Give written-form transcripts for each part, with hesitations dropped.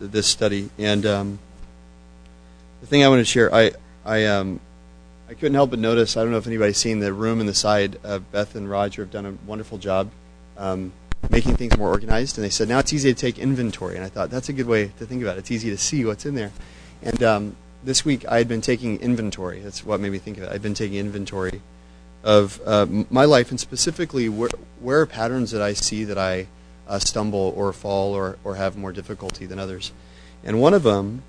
this study. And the thing I want to share, I couldn't help but notice, I don't know if anybody's seen the room in the side. Beth and Roger have done a wonderful job making things more organized. And they said, now it's easy to take inventory. And I thought, that's a good way to think about it. It's easy to see what's in there. And this week I had been taking inventory. That's what made me think of it. I've been taking inventory of my life, and specifically where are patterns that I see that I stumble or fall or have more difficulty than others. And one of them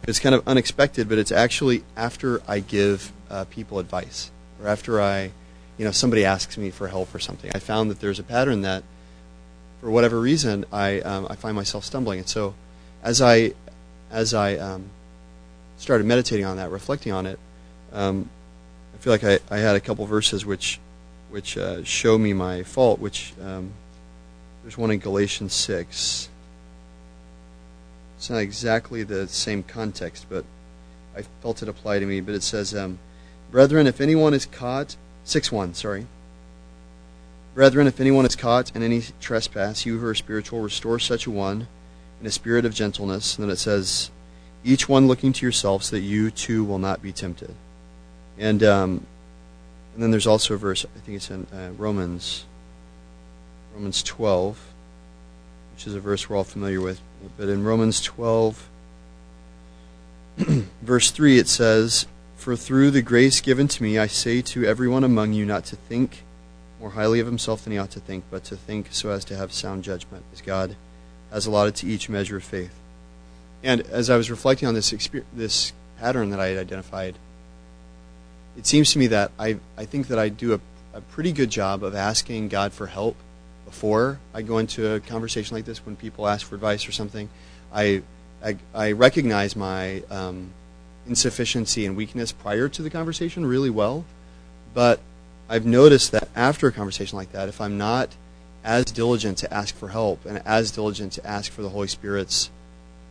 is kind of unexpected, but it's actually after I give people advice, or after somebody asks me for help or something. I found that there's a pattern that, for whatever reason, I find myself stumbling. And so, as I started meditating on that, reflecting on it, I feel like I had a couple verses which show me my fault. Which there's one in Galatians 6. It's not exactly the same context, but I felt it apply to me. But it says, "Brethren, if anyone is caught," 6:1, sorry. "Brethren, if anyone is caught in any trespass, you who are spiritual, restore such a one in a spirit of gentleness." And then it says, "Each one looking to yourself, so that you too will not be tempted." And then there's also a verse, I think it's in Romans 12, which is a verse we're all familiar with. But in Romans 12, verse 3, it says, "For through the grace given to me, I say to everyone among you not to think more highly of himself than he ought to think, but to think so as to have sound judgment, as God has allotted to each measure of faith." And as I was reflecting on this pattern that I had identified, it seems to me that I think that I do a pretty good job of asking God for help before I go into a conversation like this. When people ask for advice or something, I recognize my insufficiency and weakness prior to the conversation really well. But I've noticed that after a conversation like that, if I'm not as diligent to ask for help and as diligent to ask for the Holy Spirit's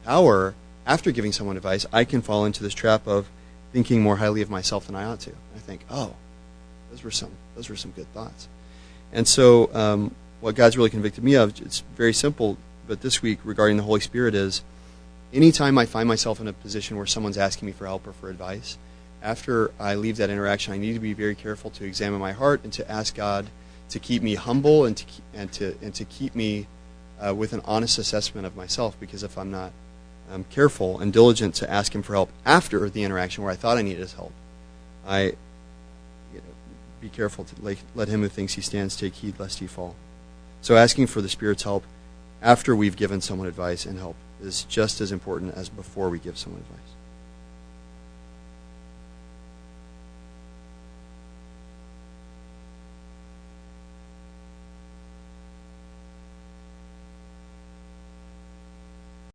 power after giving someone advice, I can fall into this trap of thinking more highly of myself than I ought to. I think, oh, those were some good thoughts. And so what God's really convicted me of, it's very simple, but this week regarding the Holy Spirit is, anytime I find myself in a position where someone's asking me for help or for advice, after I leave that interaction, I need to be very careful to examine my heart and to ask God to keep me humble and to keep me with an honest assessment of myself. Because if I'm not careful and diligent to ask Him for help after the interaction where I thought I needed His help, be careful to let him who thinks he stands take heed lest he fall. So asking for the Spirit's help after we've given someone advice and help is just as important as before we give someone advice.